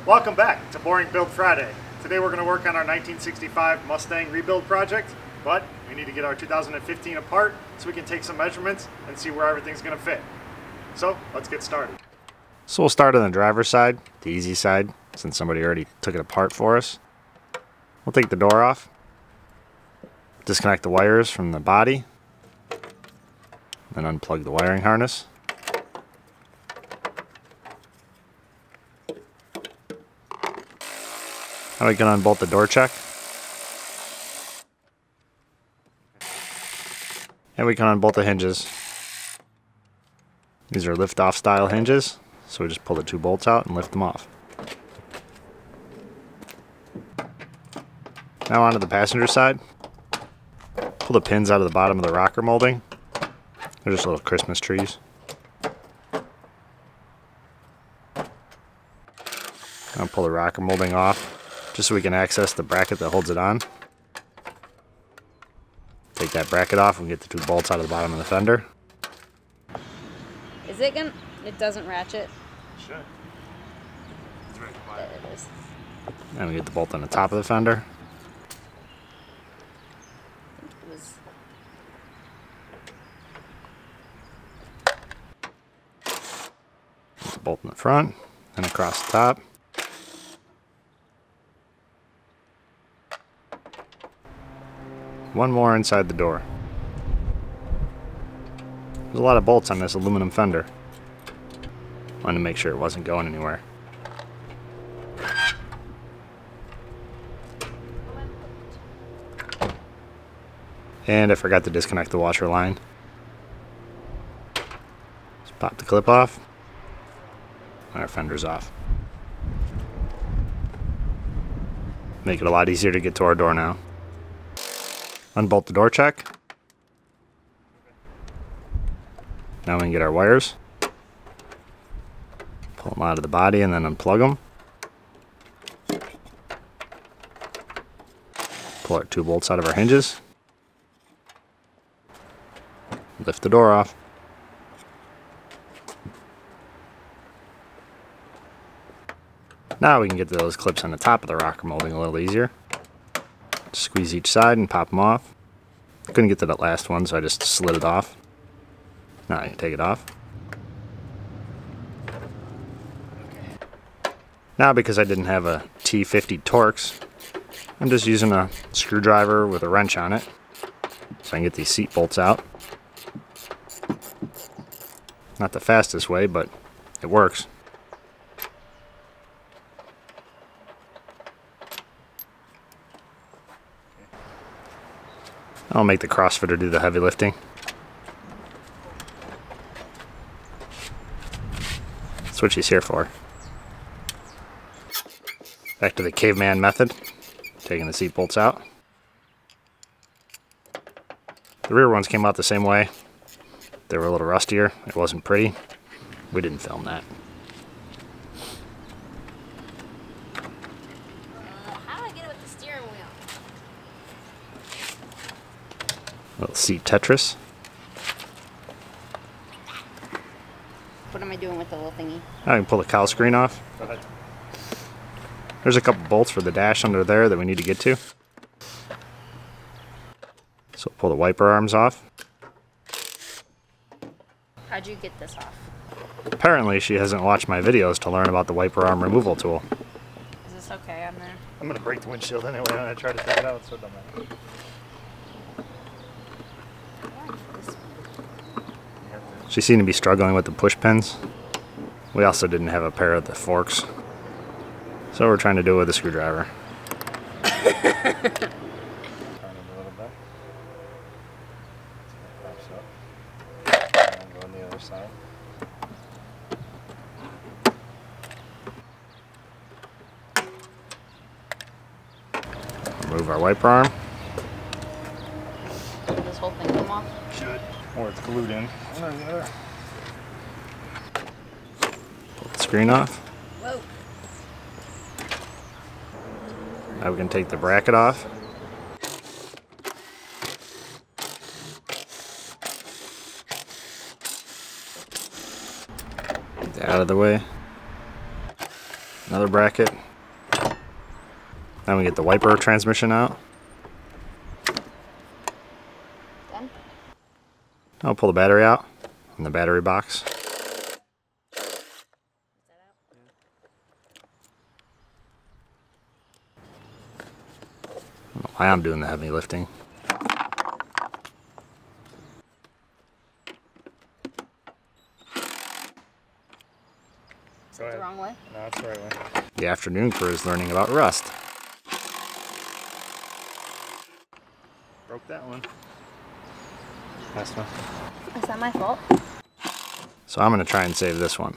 Welcome back to Boring Build Friday. Today we're going to work on our 1965 Mustang rebuild project, but we need to get our 2015 apart so we can take some measurements and see where everything's going to fit. So let's get started. So we'll start on the driver's side, the easy side, since somebody already took it apart for us. We'll take the door off, disconnect the wires from the body, then unplug the wiring harness. Now we can unbolt the door check. And we can unbolt the hinges. These are lift-off style hinges, so we just pull the two bolts out and lift them off. Now onto the passenger side. Pull the pins out of the bottom of the rocker molding. They're just little Christmas trees. Now pull the rocker molding off, just so we can access the bracket that holds it on. Take that bracket off and get the two bolts out of the bottom of the fender. Is it gonna? It doesn't ratchet. Sure. It's very quiet. There it is. And we get the bolt on the top of the fender. I think it was. Bolt in the front and across the top. One more inside the door. There's a lot of bolts on this aluminum fender. Wanted to make sure it wasn't going anywhere. And I forgot to disconnect the washer line. Just pop the clip off. And our fender's off. Make it a lot easier to get to our door now. Unbolt the door check. Now we can get our wires. Pull them out of the body and then unplug them. Pull our two bolts out of our hinges. Lift the door off. Now we can get those clips on the top of the rocker molding a little easier. Squeeze each side and pop them off. Couldn't get to that last one, so I just slid it off. Now I can take it off. Now, because I didn't have a T50 Torx, I'm just using a screwdriver with a wrench on it so I can get these seat bolts out. Not the fastest way, but it works. I'll make the CrossFitter do the heavy lifting. That's what she's here for. Back to the caveman method. Taking the seat bolts out. The rear ones came out the same way. They were a little rustier. It wasn't pretty. We didn't film that. How do I get it with the steering wheel? Little seat Tetris. What am I doing with the little thingy? Now I can pull the cowl screen off. Go ahead. There's a couple bolts for the dash under there that we need to get to. So pull the wiper arms off. How'd you get this off? Apparently she hasn't watched my videos to learn about the wiper arm removal tool. Is this okay on there? I'm going to break the windshield anyway when I try to take it out, so it doesn't matter. She seemed to be struggling with the push pins. We also didn't have a pair of the forks. So we're trying to do it with a screwdriver. Turn it a little bit. Pops up. And go on the other side. Remove our wiper arm. Will this whole thing come off? Should. Or it's glued in. One or the other. Pull the screen off. Whoa. Now we can take the bracket off. Get that out of the way. Another bracket. Then we get the wiper transmission out. Done? I'll pull the battery out from the battery box. I don't know why I'm doing the heavy lifting. Is that the wrong way? No, it's the right way. The afternoon crew is learning about rust. Broke that one. Last one. Is that my fault? So I'm going to try and save this one.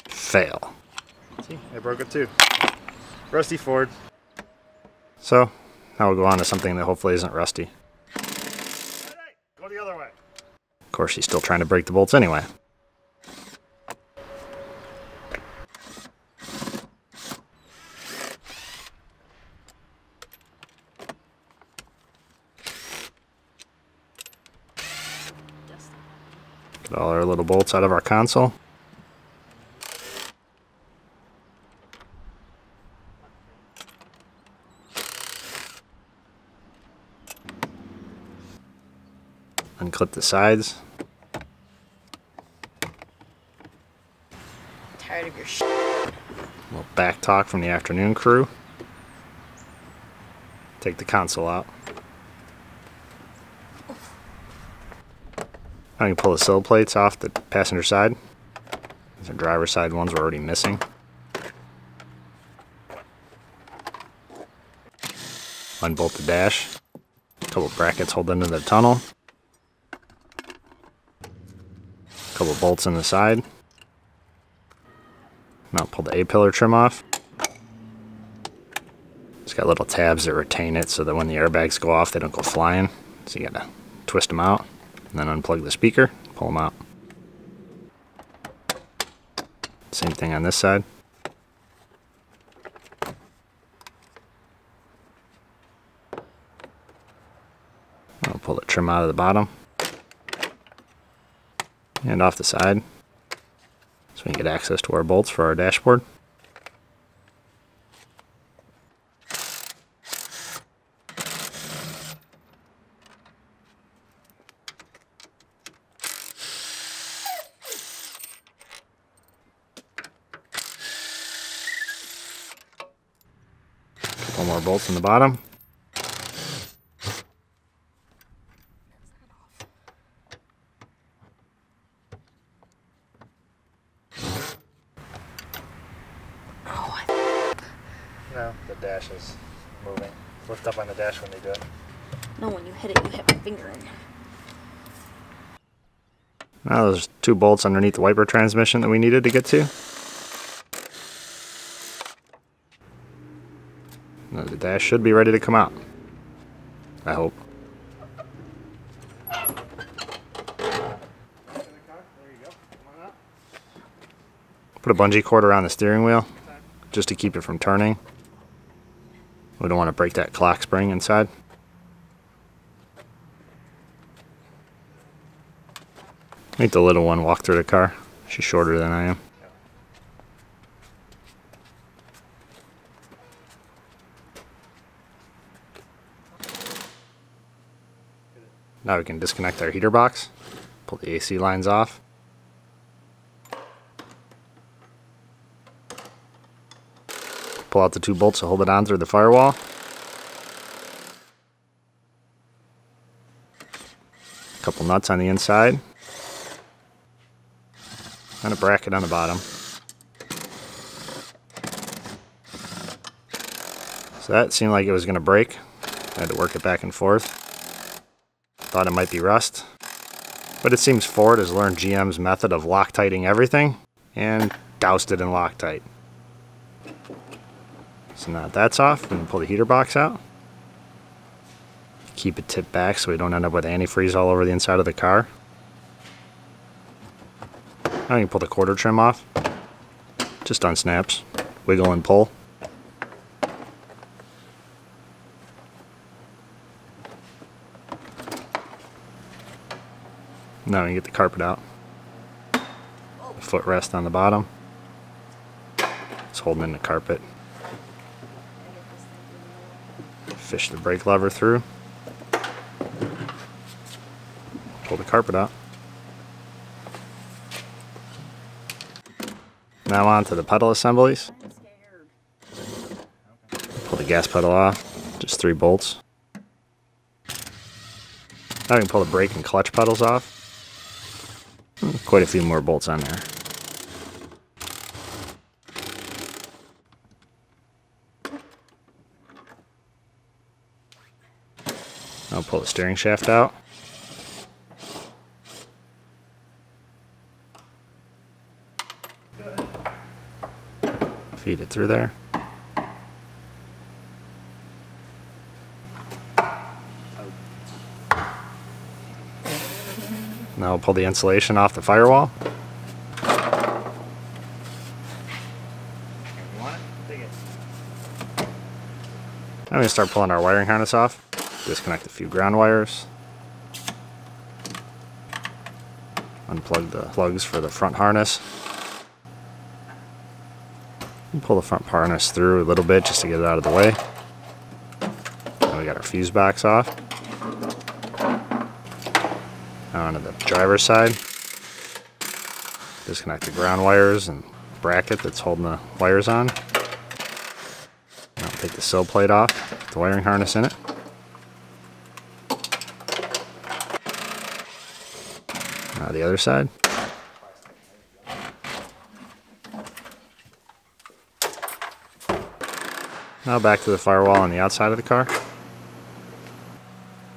Fail. See, I broke it too. Rusty Ford. So now we'll go on to something that hopefully isn't rusty. Hey, go the other way. Of course, he's still trying to break the bolts anyway. Get all our little bolts out of our console. Unclip the sides. Tired of your shit. A little back talk from the afternoon crew. Take the console out. I can pull the sill plates off the passenger side. The driver's side ones were already missing. Unbolt the dash. A couple brackets hold into the tunnel. A couple bolts in the side. Now pull the A-pillar trim off. It's got little tabs that retain it so that when the airbags go off, they don't go flying. So you gotta twist them out, and then unplug the speaker, pull them out. Same thing on this side. I'll pull the trim out of the bottom and off the side so we can get access to our bolts for our dashboard. Couple more bolts in the bottom. No, the dash is moving. Lift up on the dash when they do it. No, when you hit it, you hit my finger in. Now there's 2 bolts underneath the wiper transmission that we needed to get to. Now the dash should be ready to come out. I hope. There you go. Come on out. Put a bungee cord around the steering wheel just to keep it from turning. We don't want to break that clock spring inside. Make the little one walk through the car. She's shorter than I am. Now we can disconnect our heater box, pull the AC lines off. Pull out the 2 bolts to hold it on through the firewall. A couple nuts on the inside. And a bracket on the bottom. So that seemed like it was going to break. I had to work it back and forth. Thought it might be rust. But it seems Ford has learned GM's method of Loctiting everything and doused it in Loctite. So now that that's off, we can pull the heater box out. Keep it tipped back so we don't end up with antifreeze all over the inside of the car. Now you can pull the quarter trim off. Just unsnaps. Wiggle and pull. Now we can get the carpet out. footrest on the bottom. It's holding in the carpet. Fish the brake lever through. Pull the carpet out. Now on to the pedal assemblies. Pull the gas pedal off, just 3 bolts. Now we can pull the brake and clutch pedals off. Quite a few more bolts on there. I'll pull the steering shaft out. Feed it through there. Now we'll pull the insulation off the firewall. I'm going to start pulling our wiring harness off. Disconnect a few ground wires. Unplug the plugs for the front harness. And pull the front harness through a little bit just to get it out of the way. Now we got our fuse box off. Now onto the driver's side. Disconnect the ground wires and bracket that's holding the wires on. Now take the sill plate off, put the wiring harness in it. Now the other side. Now back to the firewall on the outside of the car.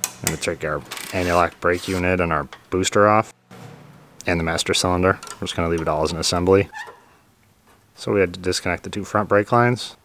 I'm going to take our anti-lock brake unit and our booster off, and the master cylinder. We're just going to leave it all as an assembly. So we had to disconnect the 2 front brake lines.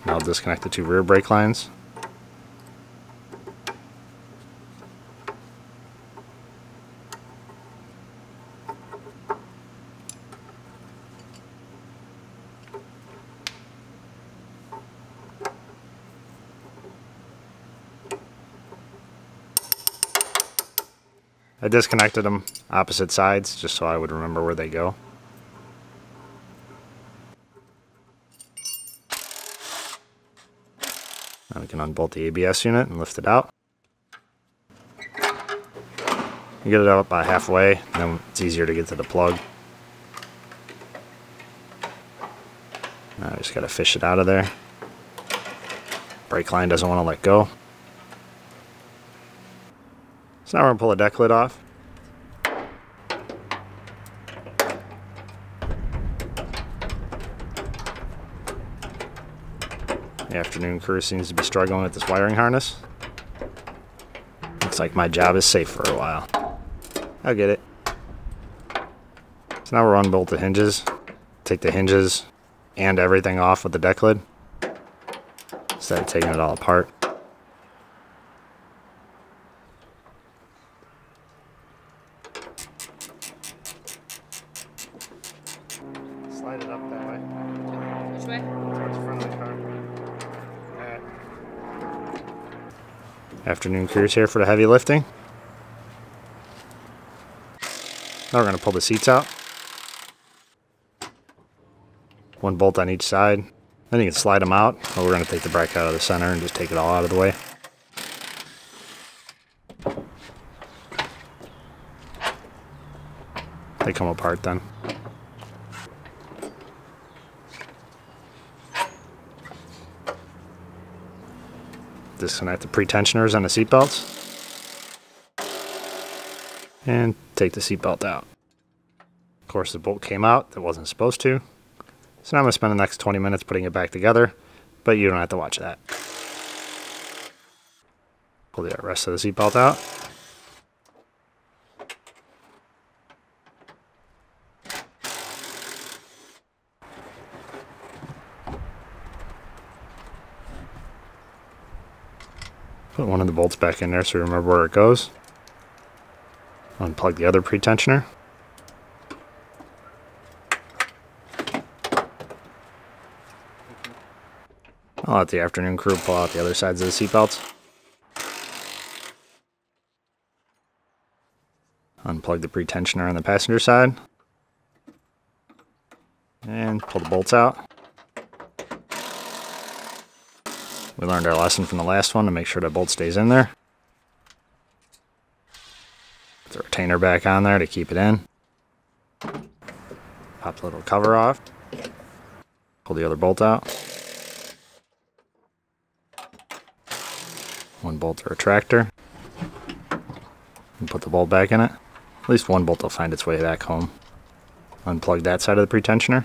Now I'll disconnect the 2 rear brake lines. I disconnected them opposite sides just so I would remember where they go. Now we can unbolt the ABS unit and lift it out. You get it out about halfway, and then it's easier to get to the plug. Now I just got to fish it out of there. Brake line doesn't want to let go. So now we're going to pull the deck lid off. The afternoon crew seems to be struggling with this wiring harness. Looks like my job is safe for a while. I'll get it. So now we'll unbolt the hinges. Take the hinges and everything off with the deck lid, instead of taking it all apart. Slide it up that way. Which way? Towards the front of the car. Alright. Afternoon crew's here for the heavy lifting. Now we're going to pull the seats out. 1 bolt on each side. Then you can slide them out, but we're going to take the bracket out of the center and just take it all out of the way. They come apart then. Disconnect the pretensioners and the seat belts. And take the seat belt out. Of course, the bolt came out that wasn't supposed to. So now I'm going to spend the next 20 minutes putting it back together, but you don't have to watch that. Pull the rest of the seat belt out. Put one of the bolts back in there so you remember where it goes. Unplug the other pretensioner. I'll let the afternoon crew pull out the other sides of the seatbelts. Unplug the pretensioner on the passenger side. And pull the bolts out. We learned our lesson from the last one to make sure that bolt stays in there. Put the retainer back on there to keep it in. Pop the little cover off. Pull the other bolt out. One bolt to retractor. And put the bolt back in it. At least one bolt will find its way back home. Unplug that side of the pretensioner.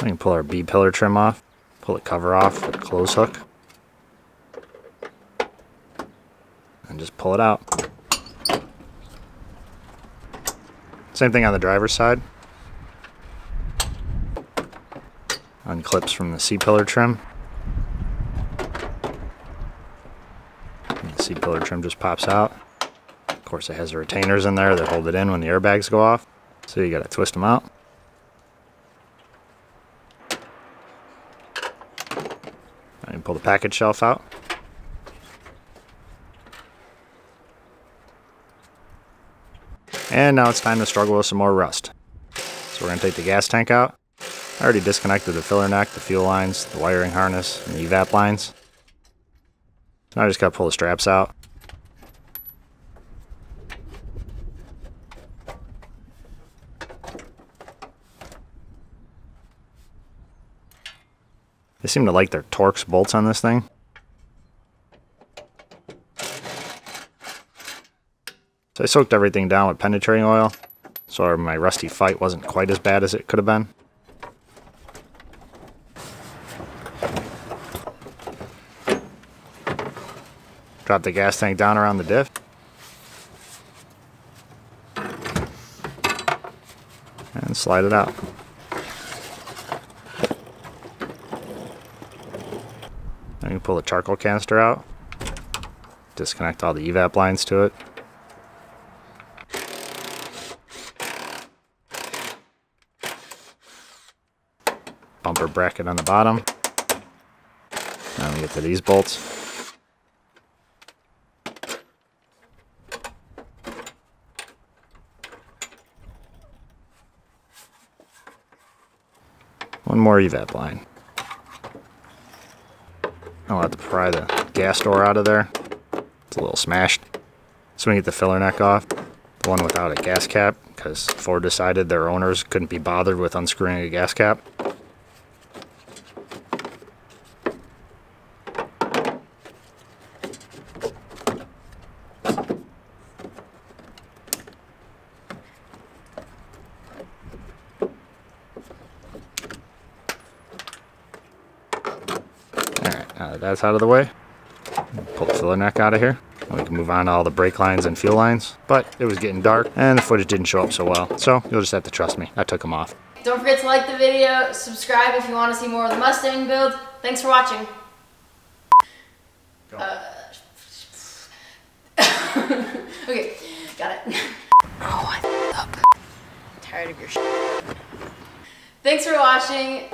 We can pull our B-pillar trim off. Pull the cover off with a close hook. And just pull it out. Same thing on the driver's side. Unclips from the C-pillar trim. And the C-pillar trim just pops out. Of course, it has the retainers in there that hold it in when the airbags go off. So you gotta twist them out. And pull the package shelf out. And now it's time to struggle with some more rust. So we're gonna take the gas tank out. I already disconnected the filler neck, the fuel lines, the wiring harness, and the evap lines. Now I just gotta pull the straps out. They seem to like their Torx bolts on this thing. So I soaked everything down with penetrating oil, so my rusty fight wasn't quite as bad as it could have been. Drop the gas tank down around the diff. And slide it out. Then you pull the charcoal canister out. Disconnect all the evap lines to it. Bumper bracket on the bottom. Now we get to these bolts. One more evap line. I'll have to pry the gas door out of there. It's a little smashed. So we can get the filler neck off. The one without a gas cap, because Ford decided their owners couldn't be bothered with unscrewing a gas cap. Now that that's out of the way, pull the filler neck out of here. And we can move on to all the brake lines and fuel lines. But it was getting dark and the footage didn't show up so well. So you'll just have to trust me. I took them off. Don't forget to like the video, subscribe if you want to see more of the Mustang build. Thanks for watching. Okay, got it. Oh, I f***ed up. I'm tired of your shit. Thanks for watching.